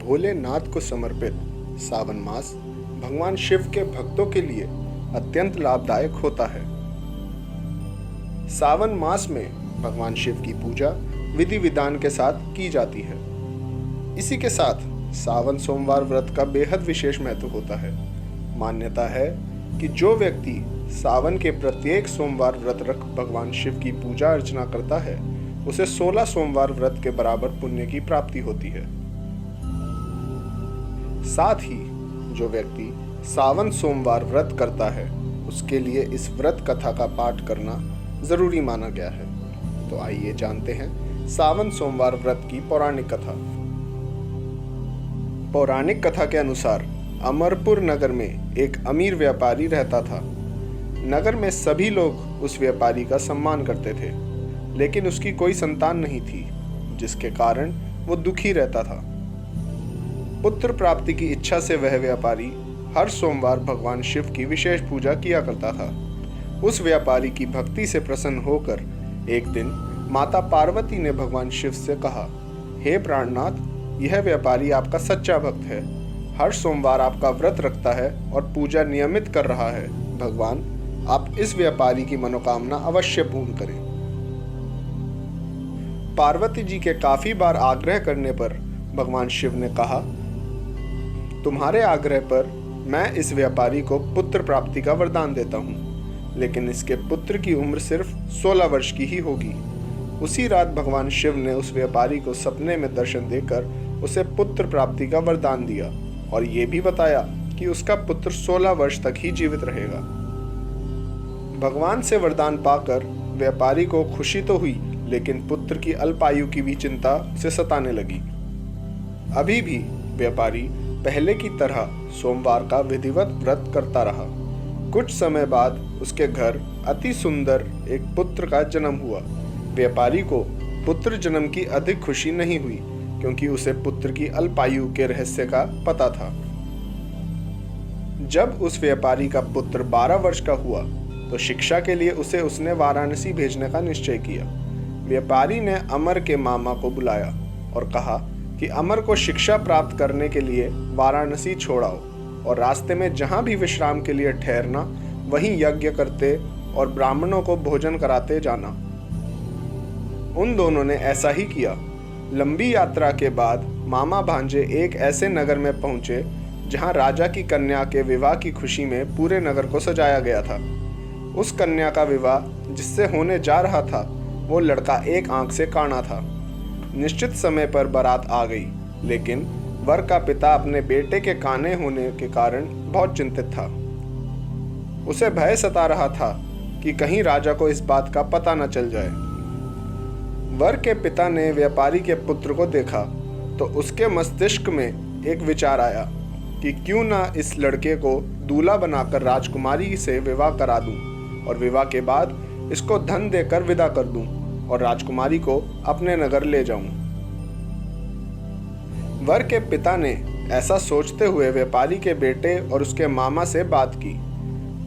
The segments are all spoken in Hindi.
भोलेनाथ को समर्पित सावन मास भगवान शिव के भक्तों के लिए अत्यंत लाभदायक होता है। सावन मास में भगवान शिव की पूजा विधि विधान के साथ की जाती है। इसी के साथ सावन सोमवार व्रत का बेहद विशेष महत्व होता है। मान्यता है कि जो व्यक्ति सावन के प्रत्येक सोमवार व्रत रख भगवान शिव की पूजा अर्चना करता है उसे 16 सोमवार व्रत के बराबर पुण्य की प्राप्ति होती है। साथ ही जो व्यक्ति सावन सोमवार व्रत करता है उसके लिए इस व्रत कथा का पाठ करना जरूरी माना गया है। तो आइए जानते हैं सावन सोमवार व्रत की पौराणिक कथा। पौराणिक कथा के अनुसार अमरपुर नगर में एक अमीर व्यापारी रहता था। नगर में सभी लोग उस व्यापारी का सम्मान करते थे, लेकिन उसकी कोई संतान नहीं थी, जिसके कारण वो दुखी रहता था। पुत्र प्राप्ति की इच्छा से वह व्यापारी हर सोमवार भगवान शिव की विशेष पूजा किया करता था। उस व्यापारी की भक्ति से प्रसन्न होकर एक दिन माता पार्वती ने भगवान शिव से कहा, हे प्राणनाथ, यह व्यापारी आपका सच्चा भक्त है। हर सोमवार आपका व्रत रखता है और पूजा नियमित कर रहा है। भगवान, आप इस व्यापारी की मनोकामना अवश्य पूर्ण करें। पार्वती जी के काफी बार आग्रह करने पर भगवान शिव ने कहा, तुम्हारे आग्रह पर मैं इस व्यापारी को पुत्र प्राप्ति का वरदान देता हूँ, लेकिन इसके पुत्र की उम्र सिर्फ 16 वर्ष की ही होगी। उसी रात भगवान शिव ने उस व्यापारी को सपने में दर्शन देकर उसे पुत्र प्राप्ति का वरदान दिया और ये भी बताया कि उसका पुत्र 16 वर्ष तक ही जीवित रहेगा। भगवान से वरदान पाकर व्यापारी को खुशी तो हुई, लेकिन पुत्र की अल्पायु की भी चिंता उसे सताने लगी। अभी भी व्यापारी पहले की तरह सोमवार का विधिवत व्रत करता रहा। कुछ समय बाद उसके घर अति सुंदर एक पुत्र का जन्म हुआ। व्यापारी को पुत्र जन्म की अधिक खुशी नहीं हुई, क्योंकि उसे पुत्र की अल्पायु के रहस्य का पता था। जब उस व्यापारी का पुत्र 12 वर्ष का हुआ तो शिक्षा के लिए उसने वाराणसी भेजने का निश्चय किया। व्यापारी ने अमर के मामा को बुलाया और कहा कि अमर को शिक्षा प्राप्त करने के लिए वाराणसी छोड़ाओ और रास्ते में जहां भी विश्राम के लिए ठहरना वहीं यज्ञ करते और ब्राह्मणों को भोजन कराते जाना। उन दोनों ने ऐसा ही किया। लंबी यात्रा के बाद मामा भांजे एक ऐसे नगर में पहुंचे जहां राजा की कन्या के विवाह की खुशी में पूरे नगर को सजाया गया था। उस कन्या का विवाह जिससे होने जा रहा था वो लड़का एक आंख से काना था। निश्चित समय पर बारात आ गई, लेकिन वर का पिता अपने बेटे के काने होने के कारण बहुत चिंतित था। उसे भय सता रहा था कि कहीं राजा को इस बात का पता न चल जाए। वर के पिता ने व्यापारी के पुत्र को देखा तो उसके मस्तिष्क में एक विचार आया कि क्यों ना इस लड़के को दूल्हा बनाकर राजकुमारी से विवाह करा दूं और विवाह के बाद इसको धन देकर विदा कर दूं और राजकुमारी को अपने नगर ले जाऊं। वर के पिता ने ऐसा सोचते हुए व्यापारी के बेटे और उसके मामा से बात की।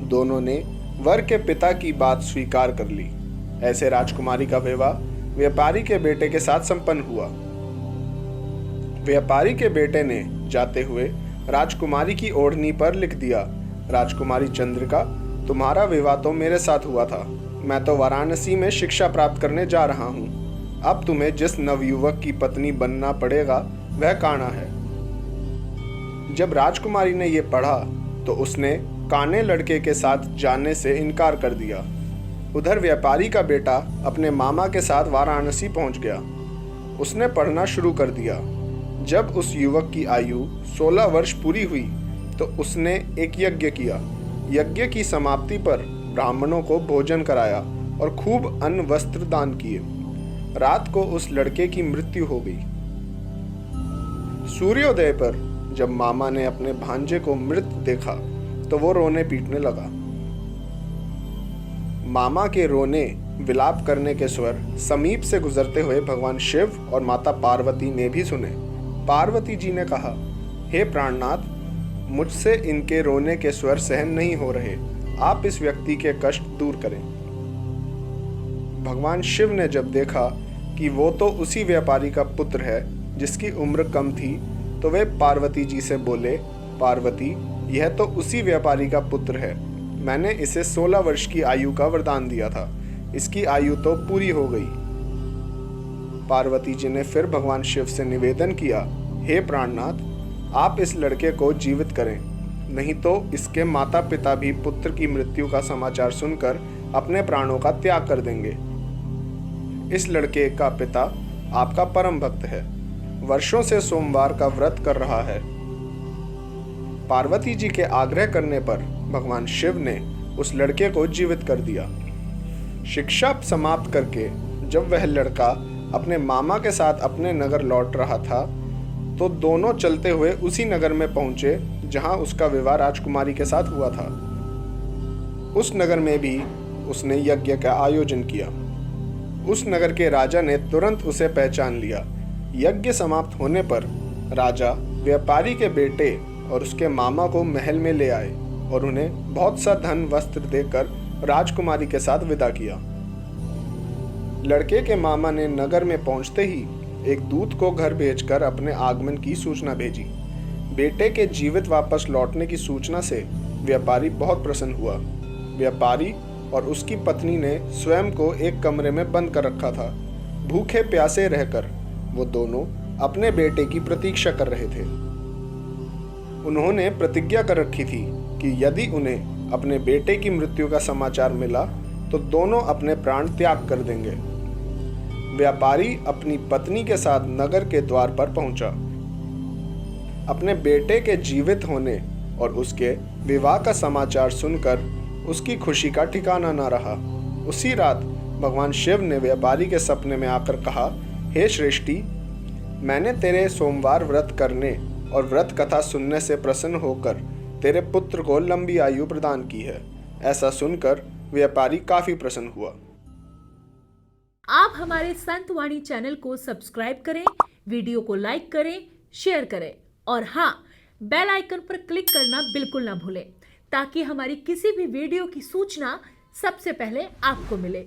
दोनों ने वर के पिता की बात स्वीकार कर ली। ऐसे राजकुमारी का विवाह व्यापारी के बेटे के साथ संपन्न हुआ। व्यापारी के बेटे ने जाते हुए राजकुमारी की ओढ़नी पर लिख दिया, राजकुमारी चंद्रिका, तुम्हारा विवाह तो मेरे साथ हुआ था। मैं तो वाराणसी में शिक्षा प्राप्त करने जा रहा हूँ। अब तुम्हें जिस नवयुवक की पत्नी बनना पड़ेगा वह काना है। जब राजकुमारी ने यह पढ़ा तो उसने काने लड़के के साथ जाने से इनकार कर दिया। उधर व्यापारी का बेटा अपने मामा के साथ वाराणसी पहुंच गया। उसने पढ़ना शुरू कर दिया। जब उस युवक की आयु 16 वर्ष पूरी हुई तो उसने एक यज्ञ किया। यज्ञ की समाप्ति पर ब्राह्मणों को भोजन कराया और खूब अन्न वस्त्र दान किए। रात को उस लड़के की मृत्यु हो गई। सूर्योदय पर जब मामा ने अपने भांजे को मृत देखा तो वो रोने पीटने लगा। मामा के रोने विलाप करने के स्वर समीप से गुजरते हुए भगवान शिव और माता पार्वती ने भी सुने। पार्वती जी ने कहा, हे प्राणनाथ, मुझसे इनके रोने के स्वर सहन नहीं हो रहे। आप इस व्यक्ति के कष्ट दूर करें। भगवान शिव ने जब देखा कि वो तो उसी व्यापारी का पुत्र है जिसकी उम्र कम थी, तो वे पार्वती जी से बोले, पार्वती, यह तो उसी व्यापारी का पुत्र है। मैंने इसे 16 वर्ष की आयु का वरदान दिया था। इसकी आयु तो पूरी हो गई। पार्वती जी ने फिर भगवान शिव से निवेदन किया, हे प्राणनाथ, आप इस लड़के को जीवित करें, नहीं तो इसके माता पिता भी पुत्र की मृत्यु का समाचार सुनकर अपने प्राणों का त्याग कर देंगे। इस लड़के का पिता आपका परम भक्त है, वर्षों से सोमवार का व्रत कर रहा है। पार्वती जी के आग्रह करने पर भगवान शिव ने उस लड़के को जीवित कर दिया। शिक्षा समाप्त करके जब वह लड़का अपने मामा के साथ अपने नगर लौट रहा था, तो दोनों चलते हुए उसी नगर में पहुंचे जहां उसका विवाह राजकुमारी के साथ हुआ था। उस नगर में भी उसने यज्ञ का आयोजन किया। उस नगर के राजा ने तुरंत उसे पहचान लिया। यज्ञ समाप्त होने पर राजा व्यापारी के बेटे और उसके मामा को महल में ले आए और उन्हें बहुत सा धन वस्त्र देकर राजकुमारी के साथ विदा किया। लड़के के मामा ने नगर में पहुंचते ही एक दूत को घर भेजकर अपने आगमन की सूचना भेजी। बेटे के जीवित वापस लौटने की सूचना से व्यापारी बहुत प्रसन्न हुआ। व्यापारी और उसकी पत्नी ने स्वयं को एक कमरे में बंद कर रखा था। भूखे प्यासे रहकर वो दोनों अपने बेटे की प्रतीक्षा कर रहे थे। उन्होंने प्रतिज्ञा कर रखी थी कि यदि उन्हें अपने बेटे की मृत्यु का समाचार मिला तो दोनों अपने प्राण त्याग कर देंगे। व्यापारी अपनी पत्नी के साथ नगर के द्वार पर पहुंचा। अपने बेटे के जीवित होने और उसके विवाह का समाचार सुनकर उसकी खुशी का ठिकाना न रहा। उसी रात भगवान शिव ने व्यापारी के सपने में आकर कहा, हे श्रेष्ठी, मैंने तेरे सोमवार व्रत करने और व्रत कथा सुनने से प्रसन्न होकर तेरे पुत्र को लंबी आयु प्रदान की है। ऐसा सुनकर व्यापारी काफी प्रसन्न हुआ। आप हमारे संत वाणी चैनल को सब्सक्राइब करें, वीडियो को लाइक करें, शेयर करें और हाँ, बेल आइकन पर क्लिक करना बिल्कुल ना भूलें ताकि हमारी किसी भी वीडियो की सूचना सबसे पहले आपको मिले।